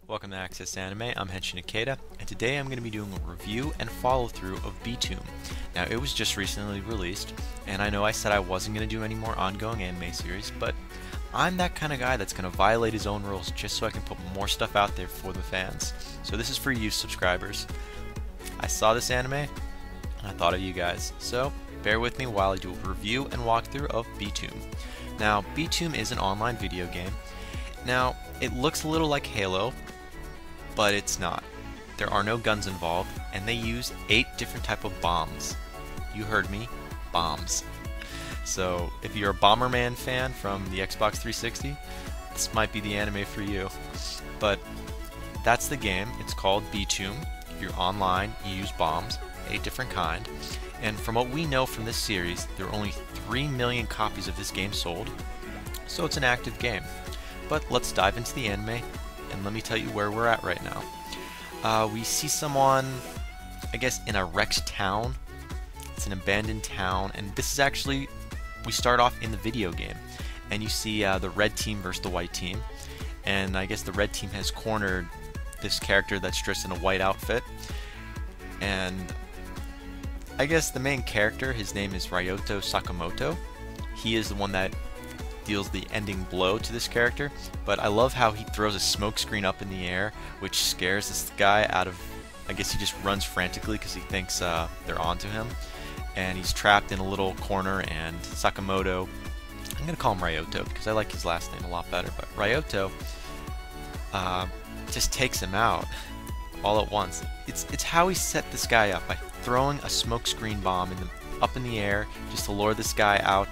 Welcome to Access Anime. I'm Henshin Ikeda, and today I'm going to be doing a review and follow-through of Btooom. Now, it was just recently released, and I know I said I wasn't going to do any more ongoing anime series, but I'm that kind of guy that's going to violate his own rules just so I can put more stuff out there for the fans. So this is for you subscribers. I saw this anime, and I thought of you guys, so bear with me while I do a review and walkthrough of Btooom. Now, Btooom is an online video game. Now, it looks a little like Halo, but it's not. There are no guns involved, and they use 8 different type of bombs. You heard me, bombs. So if you're a Bomberman fan from the Xbox 360, this might be the anime for you. But that's the game. It's called Btooom. If you're online, you use bombs, 8 different kind. And from what we know from this series, there are only 3 million copies of this game sold, so it's an active game. But let's dive into the anime, and let me tell you where we're at right now. We see someone, I guess, in a wrecked town. It's an abandoned town, and this is actually, we start off in the video game, and you see the red team versus the white team, and I guess the red team has cornered this character that's dressed in a white outfit, and I guess the main character, his name is Ryoto Sakamoto. He is the one that deals the ending blow to this character, but I love how he throws a smoke screen up in the air, which scares this guy out of, I guess he just runs frantically because he thinks they're onto him, and he's trapped in a little corner, and Sakamoto, I'm going to call him Ryoto because I like his last name a lot better, but Ryoto just takes him out all at once. It's how he set this guy up, by throwing a smoke screen bomb up in the air just to lure this guy out,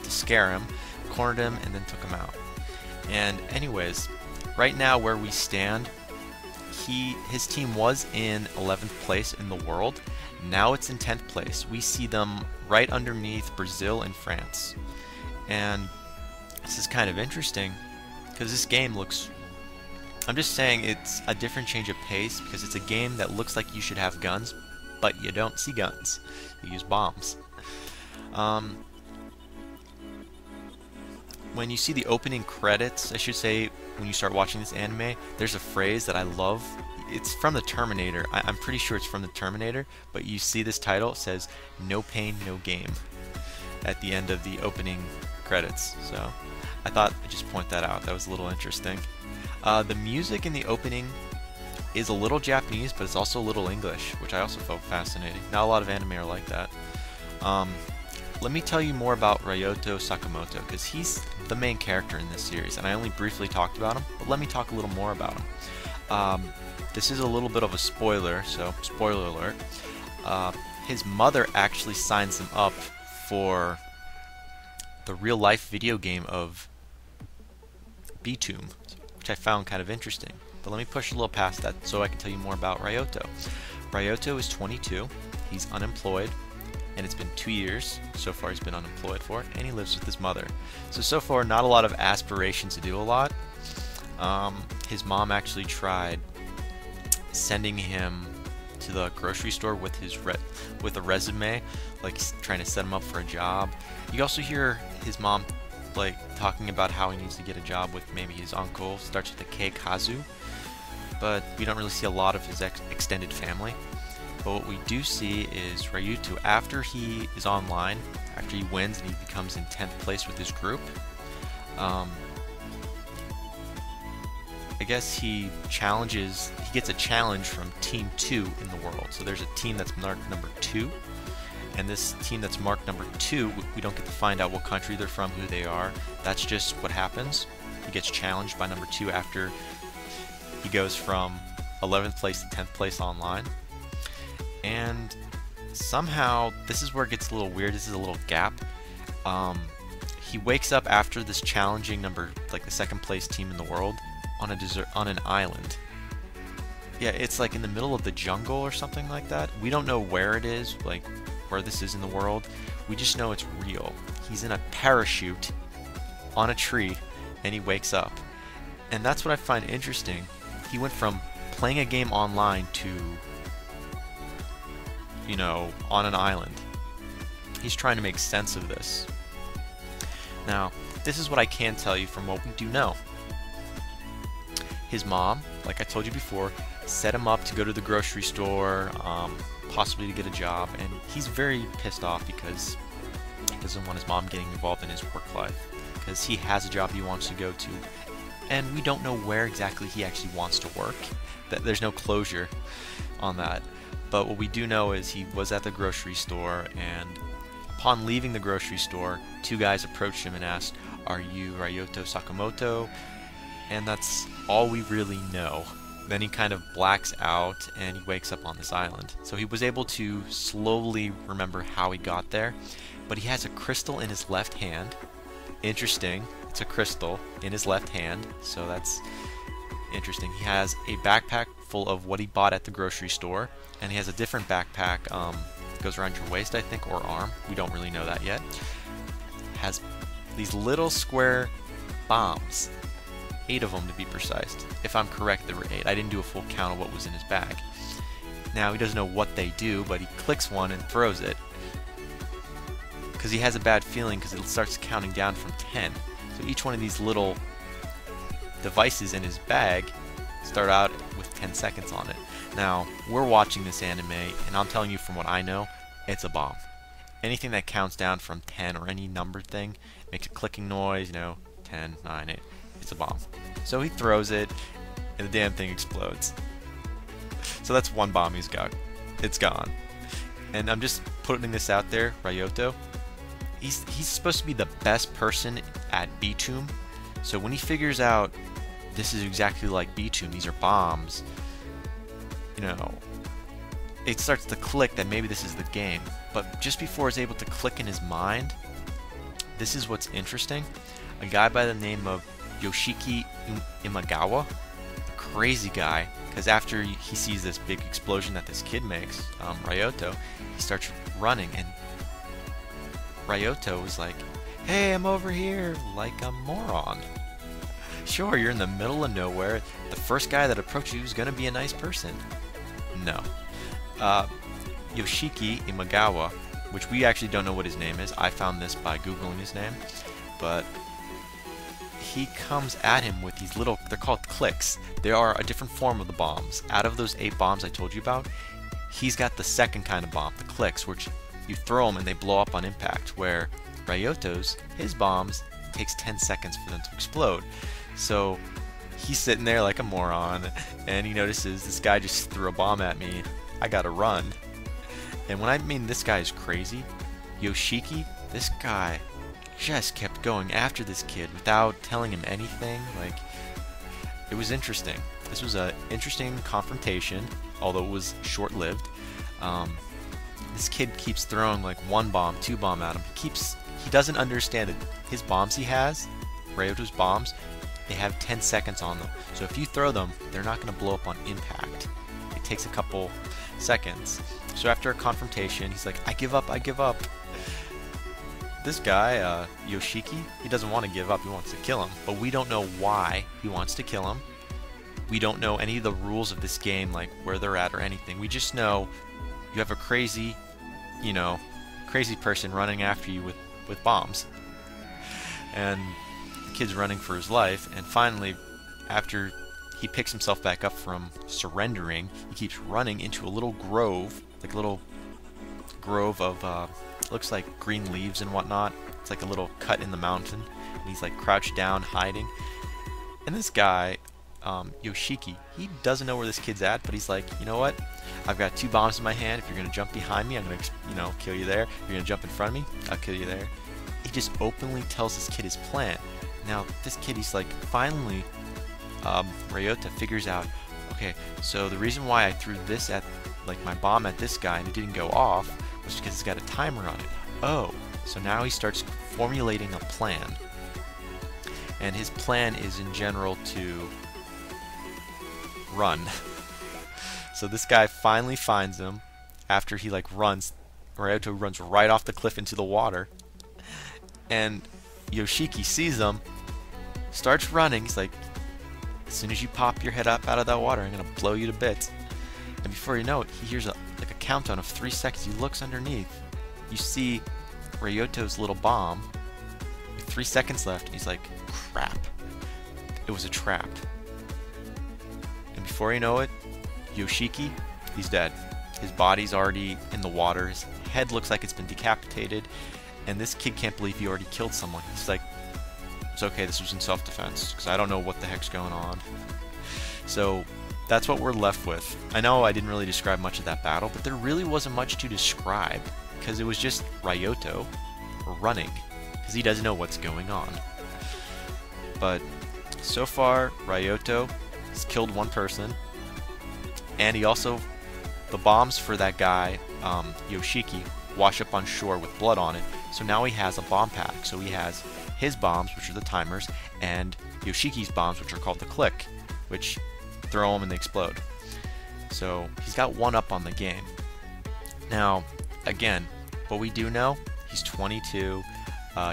to scare him, cornered him, and then took him out. And anyways, right now where we stand, his team was in 11th place in the world. Now it's in 10th place. We see them right underneath Brazil and France. And this is kind of interesting because this game looks, I'm just saying, it's a different change of pace because it's a game that looks like you should have guns, but you don't see guns. You use bombs. When you see the opening credits, I should say, when you start watching this anime, there's a phrase that I love. It's from the Terminator. I'm pretty sure it's from the Terminator, but you see this title, it says, "No pain, no game," at the end of the opening credits. So I thought I'd just point that out. That was a little interesting. The music in the opening is a little Japanese, but it's also a little English, which I also felt fascinating. Not a lot of anime are like that. Let me tell you more about Ryoto Sakamoto, because he's the main character in this series, and I only briefly talked about him, but let me talk a little more about him. This is a little bit of a spoiler, so spoiler alert. His mother actually signs him up for the real-life video game of Btooom, which I found kind of interesting. But let me push a little past that so I can tell you more about Ryoto. Ryoto is 22, he's unemployed, and it's been 2 years so far he's been unemployed for, and he lives with his mother. So far, not a lot of aspirations to do a lot. His mom actually tried sending him to the grocery store with with a resume, like trying to set him up for a job. You also hear his mom like talking about how he needs to get a job with maybe his uncle, starts with a K, Kazu, but we don't really see a lot of his extended family. But what we do see is Ryoto, after he is online, after he wins and he becomes in 10th place with his group, I guess he gets a challenge from Team 2 in the world. So there's a team that's marked number 2, and this team that's marked number 2, we don't get to find out what country they're from, who they are. That's just what happens. He gets challenged by number 2 after he goes from 11th place to 10th place online. And somehow, this is where it gets a little weird. This is a little gap. He wakes up after this challenging the 2nd place team in the world on an island. Yeah, it's like in the middle of the jungle or something like that. We don't know where it is, like where this is in the world. We just know it's real. He's in a parachute on a tree, and he wakes up. And that's what I find interesting. He went from playing a game online to, you know, on an island. He's trying to make sense of this. Now, this is what I can tell you from what we do know. his mom, like I told you before, set him up to go to the grocery store, possibly to get a job, and he's very pissed off because he doesn't want his mom getting involved in his work life, because he has a job he wants to go to, and we don't know where exactly he actually wants to work. There's no closure on that, but what we do know is he was at the grocery store, and upon leaving the grocery store, two guys approached him and asked, "Are you Ryoto Sakamoto?" And that's all we really know. Then he kind of blacks out and he wakes up on this island. So he was able to slowly remember how he got there, but he has a crystal in his left hand. Interesting, it's a crystal in his left hand, so that's interesting. He has a backpack full of what he bought at the grocery store, and he has a different backpack, goes around your waist I think, or arm, we don't really know that yet. Has these little square bombs, 8 of them to be precise. If I'm correct, there were 8. I didn't do a full count of what was in his bag. Now he doesn't know what they do, but he clicks one and throws it, because he has a bad feeling because it starts counting down from 10. So each one of these little devices in his bag start out with 10 seconds on it. Now, we're watching this anime, and I'm telling you from what I know, it's a bomb. Anything that counts down from 10 or any number thing makes a clicking noise, 10, 9, 8, it's a bomb. So he throws it, and the damn thing explodes. So that's one bomb he's got. It's gone. And I'm just putting this out there, Ryoto, he's supposed to be the best person at Btooom. So when he figures out this is exactly like Btooom, these are bombs, it starts to click that maybe this is the game. But just before it's able to click in his mind, this is what's interesting. A guy by the name of Yoshiki Imagawa, a crazy guy, because after he sees this big explosion that this kid makes, Ryoto, he starts running, and Ryoto is like, "Hey, I'm over here," like a moron. Sure, you're in the middle of nowhere. The first guy that approaches you is going to be a nice person. No. Yoshiki Imagawa, which we actually don't know what his name is. I found this by Googling his name. But he comes at him with these little, they're called clicks. They are a different form of the bombs. Out of those 8 bombs I told you about, he's got the second kind of bomb, the clicks, which you throw them and they blow up on impact, where Ryoto's, his bombs, takes 10 seconds for them to explode. So he's sitting there like a moron, and he notices this guy just threw a bomb at me. I gotta run. And when I mean this guy is crazy, Yoshiki, this guy just kept going after this kid without telling him anything. Like, it was interesting. This was an interesting confrontation, although it was short-lived. This kid keeps throwing like 1 bomb, 2 bomb at him. He doesn't understand that his bombs he has, Ryoto's bombs, they have 10 seconds on them. So if you throw them, they're not going to blow up on impact. It takes a couple seconds. So after a confrontation, he's like, I give up. This guy, Yoshiki, he doesn't want to give up, he wants to kill him. But we don't know why he wants to kill him. We don't know any of the rules of this game, like where they're at or anything. We just know you have a crazy, crazy person running after you with bombs. And the kid's running for his life, and finally, after he picks himself back up from surrendering, he keeps running into a little grove, like a little grove of, looks like green leaves and whatnot. It's like a little cut in the mountain, and he's like crouched down, hiding. And this guy, Yoshiki, he doesn't know where this kid's at, but he's like, you know what? I've got 2 bombs in my hand. If you're gonna jump behind me, I'm gonna, kill you there. If you're gonna jump in front of me, I'll kill you there. He just openly tells this kid his plan. Now, this kid, he's like, finally, Ryoto figures out, okay, so the reason why I threw this at, like, my bomb at this guy and it didn't go off was because it's got a timer on it. Oh, so now he starts formulating a plan. And his plan is in general to run. So this guy finally finds him after he runs. Ryoto runs right off the cliff into the water. And Yoshiki sees him, starts running. He's like, as soon as you pop your head up out of that water, I'm going to blow you to bits. And before you know it, he hears a countdown of 3 seconds. He looks underneath. You see Ryoto's little bomb with 3 seconds left. And he's like, crap. It was a trap. before you know it, Yoshiki, he's dead. His body's already in the water, his head looks like it's been decapitated, and this kid can't believe he already killed someone. He's like, it's okay, this was in self-defense, because I don't know what the heck's going on. So that's what we're left with. I know I didn't really describe much of that battle, but there really wasn't much to describe, because it was just Ryoto running, because he doesn't know what's going on. But so far, Ryoto has killed one person, and he also, the bombs for that guy, Yoshiki, wash up on shore with blood on it, so now he has a bomb pack. So he has his bombs, which are the timers, and Yoshiki's bombs, which are called the click, which throw them and they explode. So he's got one up on the game. Now, again, what we do know, he's 22,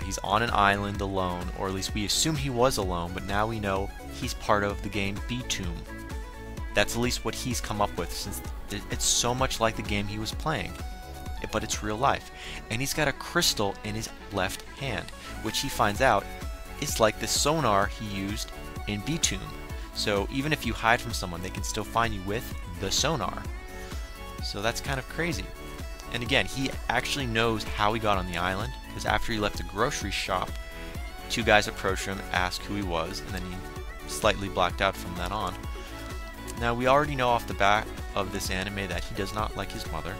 he's on an island alone, or at least we assume he was alone, but now we know he's part of the game Btooom. That's at least what he's come up with, since it's so much like the game he was playing, but it's real life. And he's got a crystal in his left hand, which he finds out is like the sonar he used in Btooom. So even if you hide from someone, they can still find you with the sonar. So that's kind of crazy. And again, he actually knows how he got on the island, because after he left the grocery shop, two guys approached him, asked who he was, and then he slightly blacked out from that on. Now, we already know off the bat of this anime that he does not like his mother,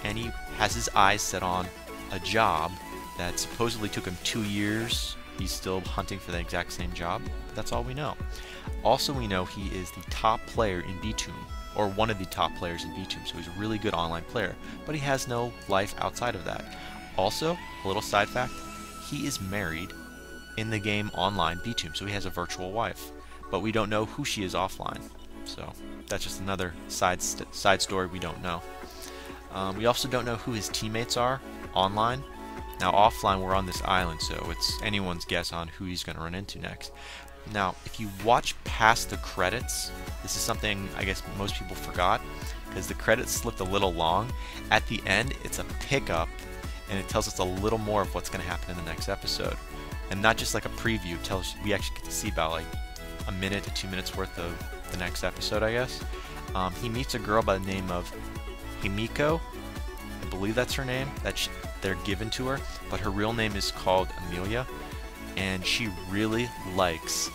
and he has his eyes set on a job that supposedly took him 2 years. He's still hunting for the exact same job, but that's all we know. Also, we know he is the top player in Btooom, or one of the top players in Btooom, so he's a really good online player, but he has no life outside of that. Also, a little side fact, he is married in the game online Btooom, so he has a virtual wife, but we don't know who she is offline. So that's just another side story we don't know. We also don't know who his teammates are online. Now offline we're on this island, so it's anyone's guess on who he's going to run into next. Now if you watch past the credits, this is something I guess most people forgot, because the credits slipped a little long. At the end it's a pickup, and it tells us a little more of what's going to happen in the next episode. And not just like a preview, it tells we actually get to see about like a minute to 2 minutes worth of the next episode, I guess. He meets a girl by the name of Himiko. I believe that's her name, that they're given to her, but her real name is called Amelia, and she really likes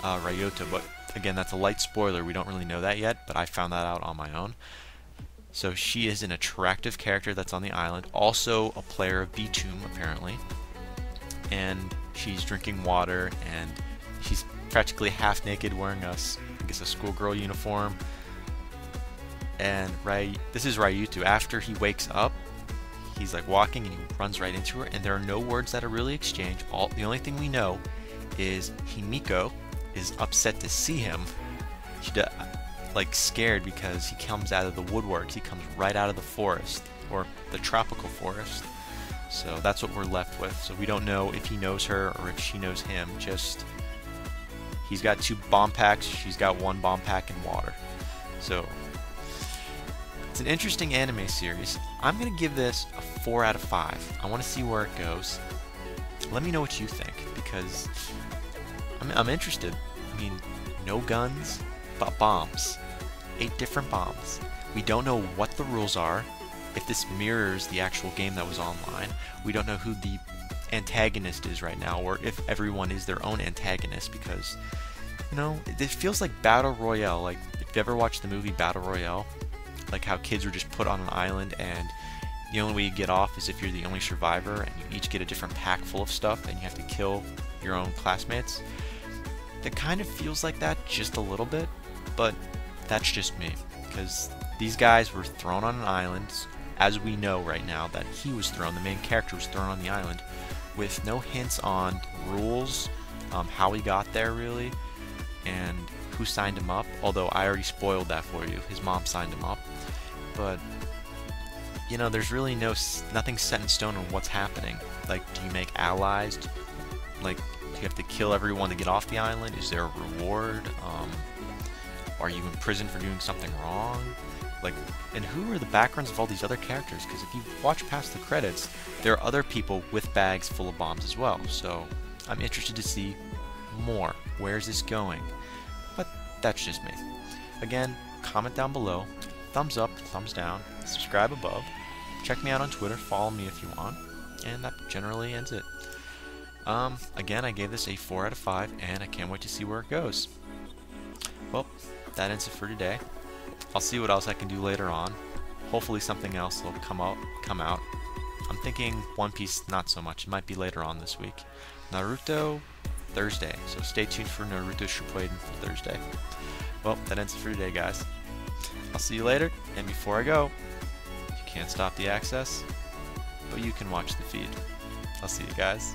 Ryoto, but again, that's a light spoiler, we don't really know that yet, but I found that out on my own. So she is an attractive character that's on the island, also a player of Btooom apparently, and she's drinking water, and she's practically half naked, wearing I guess a schoolgirl uniform. And this is Ryuto. After he wakes up, he's like walking and he runs right into her, and there are no words that are really exchanged. The only thing we know is Himiko is upset to see him. She like scared because he comes out of the woodworks. He comes right out of the forest, or the tropical forest. So that's what we're left with. So we don't know if he knows her or if she knows him. Just he's got 2 bomb packs, she's got 1 bomb pack and water. So it's an interesting anime series. I'm going to give this a 4 out of 5. I want to see where it goes. Let me know what you think, because I'm interested. I mean, no guns, but bombs. 8 different bombs. We don't know what the rules are, if this mirrors the actual game that was online. We don't know who the antagonist is right now, or if everyone is their own antagonist, because, you know, it feels like Battle Royale. Like, if you ever watched the movie Battle Royale, like how kids were just put on an island, and the only way you get off is if you're the only survivor, and you each get a different pack full of stuff, and you have to kill your own classmates. It kind of feels like that just a little bit, but that's just me, because these guys were thrown on an island, as we know right now that he was thrown, the main character was thrown on the island, with no hints on rules, how he got there really, and who signed him up, although I already spoiled that for you. His mom signed him up. But, you know, there's really nothing set in stone on what's happening. Like, do you make allies? Like, do you have to kill everyone to get off the island? Is there a reward? Are you in prison for doing something wrong? Like, and who are the backgrounds of all these other characters? Because if you watch past the credits, there are other people with bags full of bombs as well. So I'm interested to see more. Where's this going? But that's just me. Again, comment down below, thumbs up, thumbs down, subscribe above, check me out on Twitter, follow me if you want, and that generally ends it. Again, I gave this a 4 out of 5, and I can't wait to see where it goes. Well, that ends it for today. I'll see what else I can do later on. Hopefully something else will come out. I'm thinking One Piece not so much. It might be later on this week. Naruto, Thursday. So stay tuned for Naruto Shippuden for Thursday. Well, that ends it for today, guys. I'll see you later, and before I go, you can't stop the access, but you can watch the feed. I'll see you guys.